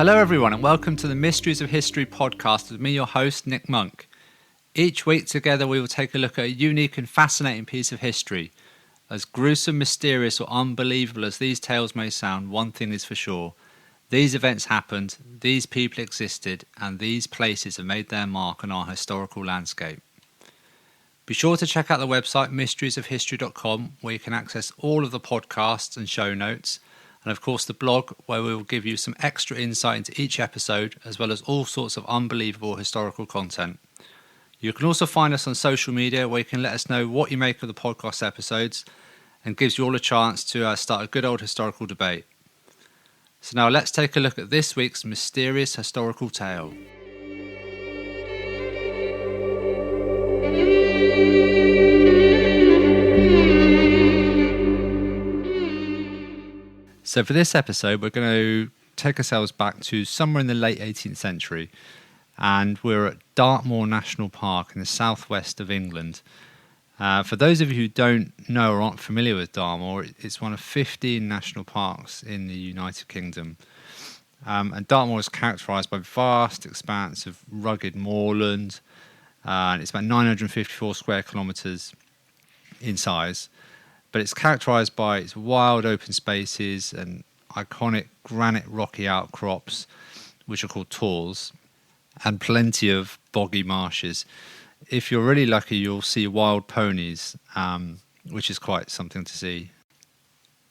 Hello everyone and welcome to the Mysteries of History podcast with me, your host, Nick Monk. Each week together we will take a look at a unique and fascinating piece of history. As gruesome, mysterious or unbelievable as these tales may sound, one thing is for sure. These events happened, these people existed, and these places have made their mark on our historical landscape. Be sure to check out the website mysteriesofhistory.com where you can access all of the podcasts and show notes, and of course the blog where we will give you some extra insight into each episode as well as all sorts of unbelievable historical content. You can also find us on social media where you can let us know what you make of the podcast episodes and gives you all a chance to start a good old historical debate. So now let's take a look at this week's mysterious historical tale. So for this episode, we're going to take ourselves back to somewhere in the late 18th century, and we're at Dartmoor National Park in the southwest of England. For those of you who don't know or aren't familiar with Dartmoor, it's one of 15 national parks in the United Kingdom. And Dartmoor is characterised by vast expanse of rugged moorland, and it's about 954 square kilometres in size. But it's characterised by its wild open spaces and iconic granite rocky outcrops, which are called tors, and plenty of boggy marshes. If you're really lucky, you'll see wild ponies, which is quite something to see.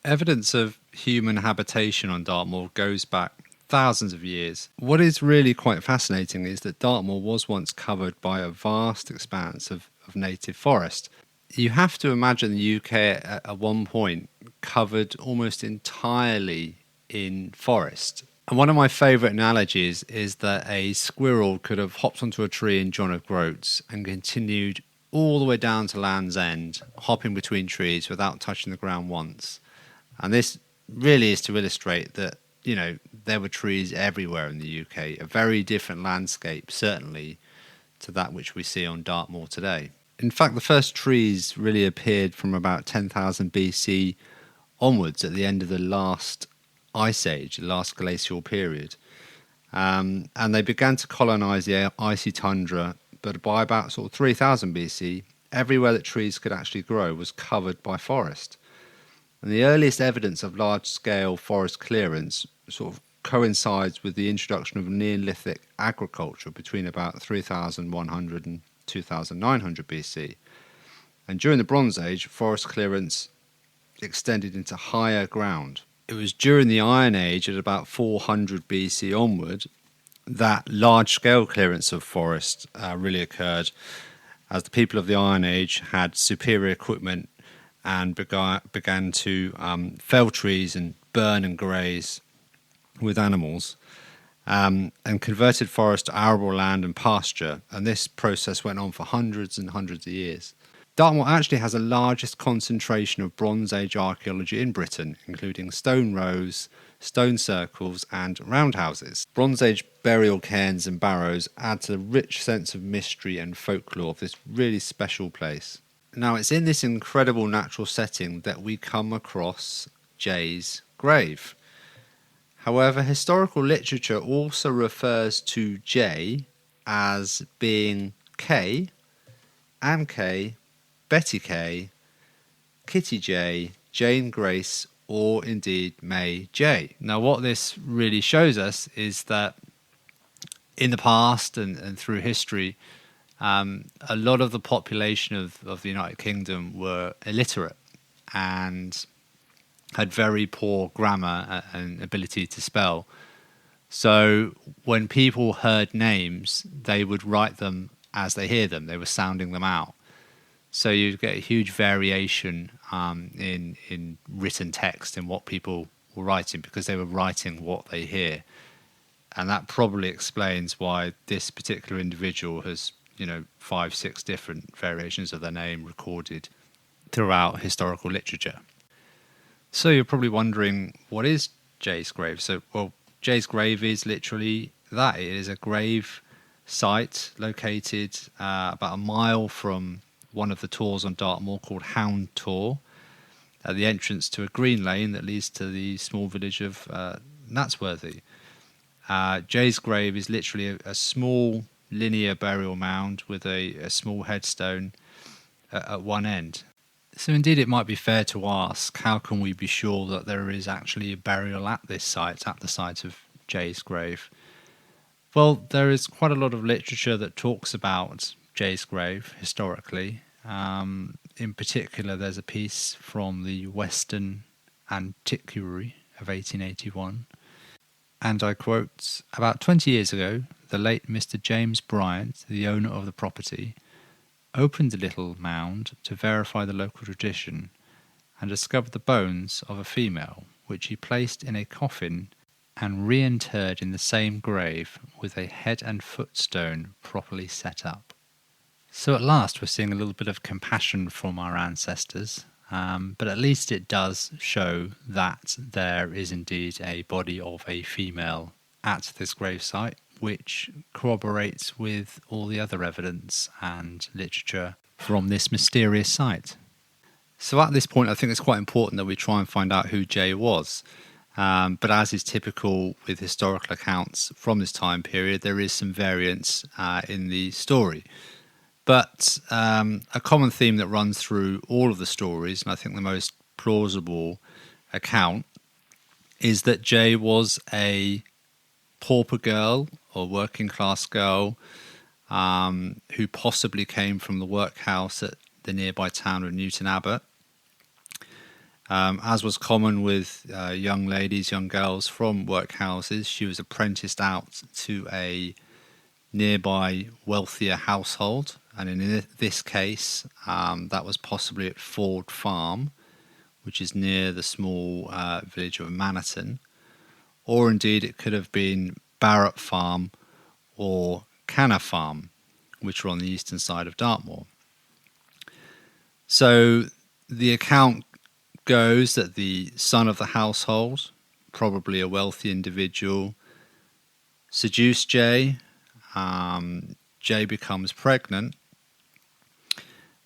Evidence of human habitation on Dartmoor goes back thousands of years. What is really quite fascinating is that Dartmoor was once covered by a vast expanse of native forest. You have to imagine the UK at one point covered almost entirely in forest. And one of my favourite analogies is that a squirrel could have hopped onto a tree in John of Groats and continued all the way down to Land's End, hopping between trees without touching the ground once. And this really is to illustrate that, there were trees everywhere in the UK, a very different landscape, certainly, to that which we see on Dartmoor today. In fact, the first trees really appeared from about 10,000 BC onwards at the end of the last ice age, the last glacial period. And they began to colonise the icy tundra, but by about 3000 BC, everywhere that trees could actually grow was covered by forest. And the earliest evidence of large-scale forest clearance coincides with the introduction of Neolithic agriculture between about 3100 and 2900 BC. And during the Bronze Age, forest clearance extended into higher ground. It was during the Iron Age at about 400 BC onward that large-scale clearance of forest really occurred, as the people of the Iron Age had superior equipment and began to fell trees and burn and graze with animals. And converted forest to arable land and pasture, and this process went on for hundreds and hundreds of years. Dartmoor actually has the largest concentration of Bronze Age archaeology in Britain, including stone rows, stone circles and roundhouses. Bronze Age burial cairns and barrows add to the rich sense of mystery and folklore of this really special place. Now, it's in this incredible natural setting that we come across Jay's grave. However, historical literature also refers to Jay as being Kay, Anne Kay, Betty Kay, Kitty J, Jane Grace, or indeed May J. Now, what this really shows us is that in the past and through history, a lot of the population of the United Kingdom were illiterate and had very poor grammar and ability to spell. So when people heard names, they would write them as they hear them. They were sounding them out. So you get a huge variation in written text in what people were writing because they were writing what they hear. And that probably explains why this particular individual has, 5-6 different variations of their name recorded throughout historical literature. So you're probably wondering, what is Jay's grave? Jay's grave is literally that. It is a grave site located about a mile from one of the tors on Dartmoor called Hound Tor, at the entrance to a green lane that leads to the small village of Natsworthy. Jay's grave is literally a small linear burial mound with a small headstone at one end. So indeed it might be fair to ask, how can we be sure that there is actually a burial at this site, at the site of Jay's grave? Well, there is quite a lot of literature that talks about Jay's grave historically. In particular, there's a piece from the Western Antiquary of 1881, and I quote, "About 20 years ago, the late Mr. James Bryant, the owner of the property, opened the little mound to verify the local tradition and discovered the bones of a female, which he placed in a coffin and reinterred in the same grave with a head and foot stone properly set up." So at last we're seeing a little bit of compassion from our ancestors, but at least it does show that there is indeed a body of a female at this gravesite, which corroborates with all the other evidence and literature from this mysterious site. So at this point I think it's quite important that we try and find out who Jay was. But as is typical with historical accounts from this time period, there is some variance in the story. But a common theme that runs through all of the stories, and I think the most plausible account, is that Jay was a pauper girl or working class girl who possibly came from the workhouse at the nearby town of Newton Abbot. As was common with young ladies, young girls from workhouses, she was apprenticed out to a nearby wealthier household, and in this case that was possibly at Ford Farm, which is near the small village of Mannerton, or indeed it could have been Barrett Farm or Canna Farm, which are on the eastern side of Dartmoor. So the account goes that the son of the household, probably a wealthy individual, seduced Jay. Jay becomes pregnant,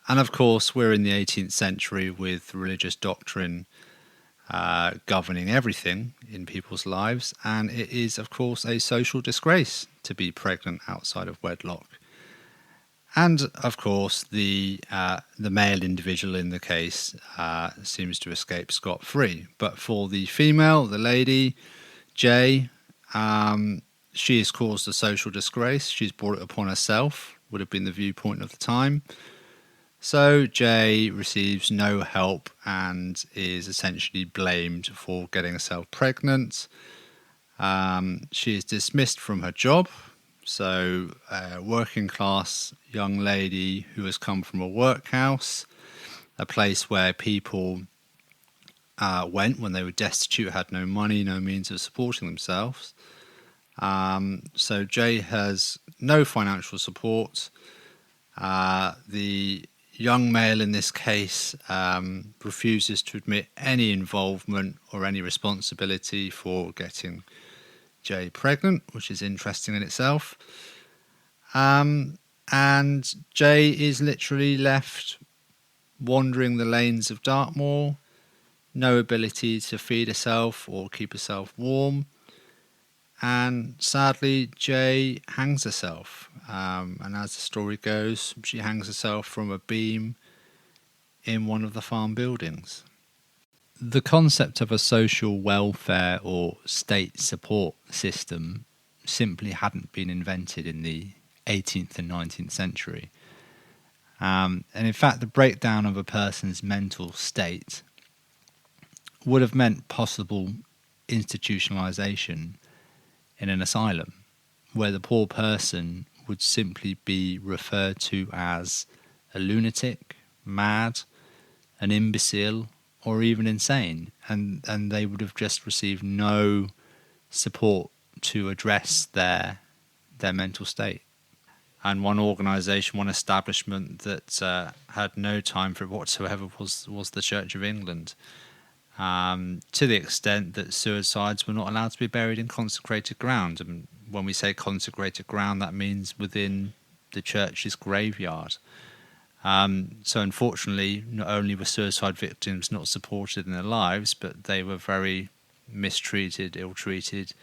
and of course we're in the 18th century with religious doctrine governing everything in people's lives, and it is of course a social disgrace to be pregnant outside of wedlock. And of course the male individual in the case seems to escape scot-free, but for the female, the lady, Jay, she has caused a social disgrace. She's brought it upon herself, would have been the viewpoint of the time. So Jay receives no help and is essentially blamed for getting herself pregnant. She is dismissed from her job. So a working class young lady who has come from a workhouse, a place where people went when they were destitute, had no money, no means of supporting themselves. So Jay has no financial support. The young male in this case refuses to admit any involvement or any responsibility for getting Jay pregnant, which is interesting in itself. And Jay is literally left wandering the lanes of Dartmoor, no ability to feed herself or keep herself warm. And sadly, Jay hangs herself. And as the story goes, she hangs herself from a beam in one of the farm buildings. The concept of a social welfare or state support system simply hadn't been invented in the 18th and 19th century. And in fact, the breakdown of a person's mental state would have meant possible institutionalization in an asylum, where the poor person would simply be referred to as a lunatic, mad, an imbecile, or even insane, and they would have just received no support to address their mental state. And one organisation, one establishment that had no time for it whatsoever was the Church of England, to the extent that suicides were not allowed to be buried in consecrated ground. And when we say consecrated ground, that means within the church's graveyard. So unfortunately, not only were suicide victims not supported in their lives, but they were very mistreated, ill-treated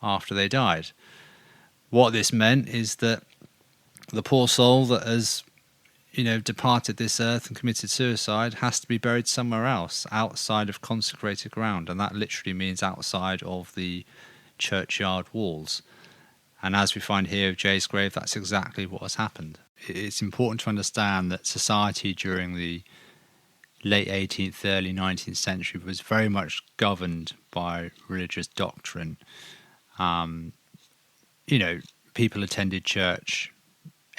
after they died. What this meant is that the poor soul that has, departed this earth and committed suicide has to be buried somewhere else, outside of consecrated ground, and that literally means outside of the churchyard walls. And as we find here of Jay's grave, that's exactly what has happened. It's important to understand that society during the late 18th, early 19th century was very much governed by religious doctrine. People attended church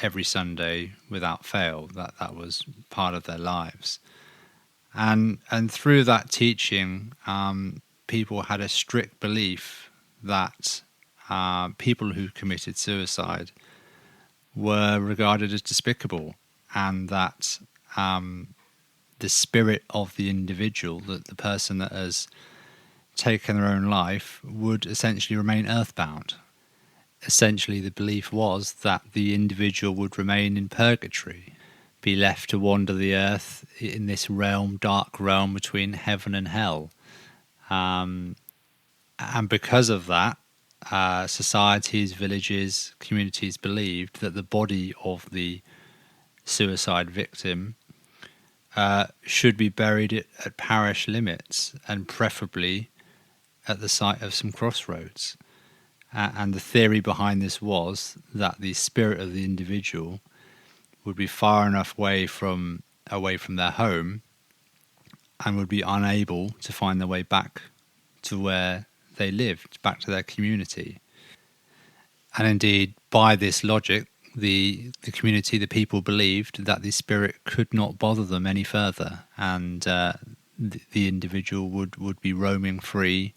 every Sunday without fail. That was part of their lives. And through that teaching, people had a strict belief that people who committed suicide were regarded as despicable, and that the spirit of the individual, that the person that has taken their own life, would essentially remain earthbound. Essentially, the belief was that the individual would remain in purgatory, be left to wander the earth in this dark realm between heaven and hell. And because of that, societies, villages, communities believed that the body of the suicide victim should be buried at parish limits, and preferably at the site of some crossroads. And the theory behind this was that the spirit of the individual would be far enough away from their home and would be unable to find their way back to where they lived, back to their community. And indeed, by this logic, the community, the people believed that the spirit could not bother them any further, and the individual would be roaming free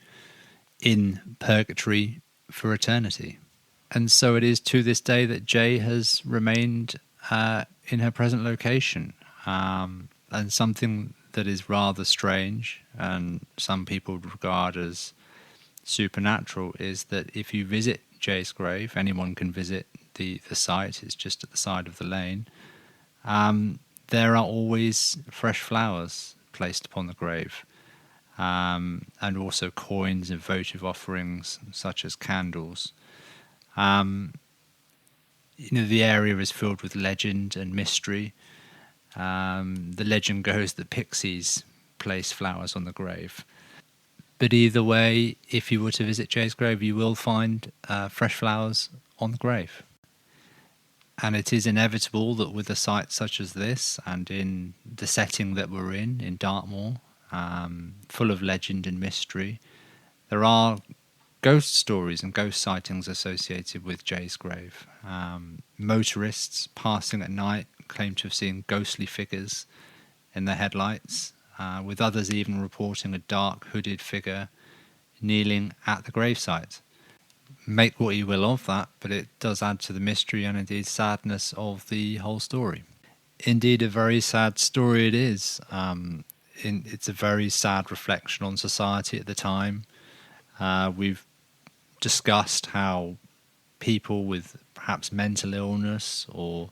in purgatory for eternity. And so it is to this day that Jay has remained in her present location. And something that is rather strange, and some people regard as supernatural, is that if you visit Jay's grave, anyone can visit the site, it's just at the side of the lane, there are always fresh flowers placed upon the grave. And also coins and votive offerings such as candles. The area is filled with legend and mystery. The legend goes that pixies place flowers on the grave. But either way, if you were to visit Jay's grave, you will find fresh flowers on the grave. And it is inevitable that with a site such as this, and in the setting that we're in Dartmoor, full of legend and mystery, there are ghost stories and ghost sightings associated with Jay's grave. Motorists passing at night claim to have seen ghostly figures in their headlights, with others even reporting a dark hooded figure kneeling at the gravesite. Make what you will of that, but it does add to the mystery and indeed sadness of the whole story. Indeed, a very sad story it is. It's a very sad reflection on society at the time. We've discussed how people with perhaps mental illness or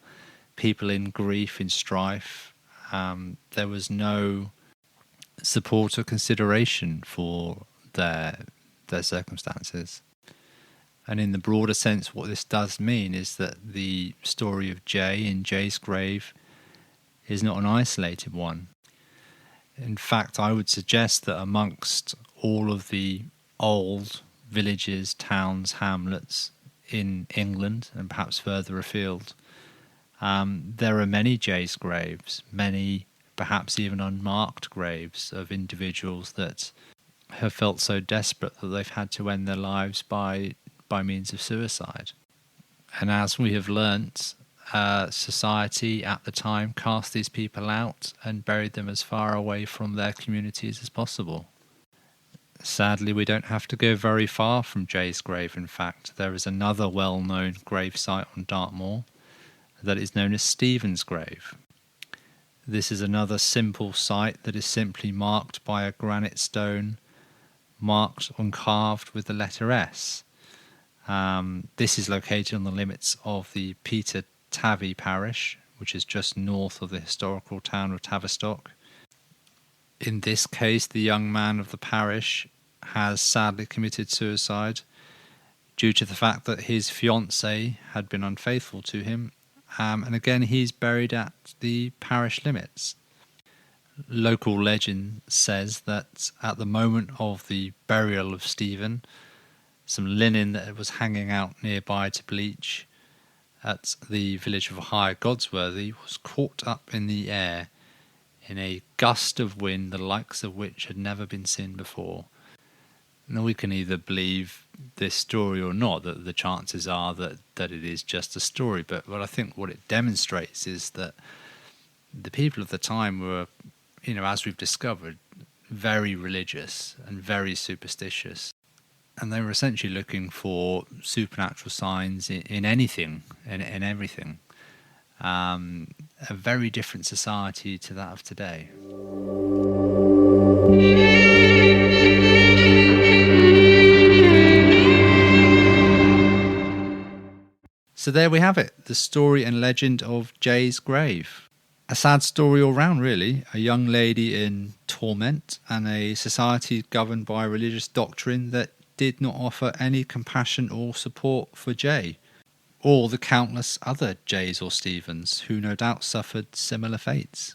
people in grief, in strife, there was no support or consideration for their circumstances. And in the broader sense, what this does mean is that the story of Jay in Jay's grave is not an isolated one. In fact, I would suggest that amongst all of the old villages, towns, hamlets in England and perhaps further afield, there are many Jay's graves, many perhaps even unmarked graves of individuals that have felt so desperate that they've had to end their lives by means of suicide. And as we have learnt, society at the time cast these people out and buried them as far away from their communities as possible. Sadly, we don't have to go very far from Jay's grave. In fact, there is another well-known gravesite on Dartmoor that is known as Stephen's grave. This is another simple site that is simply marked by a granite stone marked and carved with the letter S. This is located on the limits of the Peter Tavy parish, which is just north of the historical town of Tavistock. In this case, the young man of the parish has sadly committed suicide, due to the fact that his fiancée had been unfaithful to him. And again, he's buried at the parish limits. Local legend says that at the moment of the burial of Stephen, some linen that was hanging out nearby to bleach at the village of High Godsworthy was caught up in the air in a gust of wind the likes of which had never been seen before. Now we can either believe this story or not, that the chances are that it is just a story, but I think what it demonstrates is that the people of the time were, as we've discovered, very religious and very superstitious. And they were essentially looking for supernatural signs in anything, in everything. A very different society to that of today. So there we have it, the story and legend of Jay's grave. A sad story all round, really. A young lady in torment and a society governed by religious doctrine that did not offer any compassion or support for Jay, or the countless other Jays or Stephens who no doubt suffered similar fates.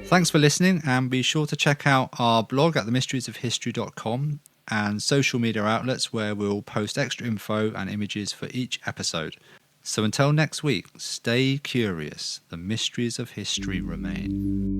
Thanks for listening, and be sure to check out our blog at themysteriesofhistory.com and social media outlets where we'll post extra info and images for each episode. So until next week, stay curious. The mysteries of history remain.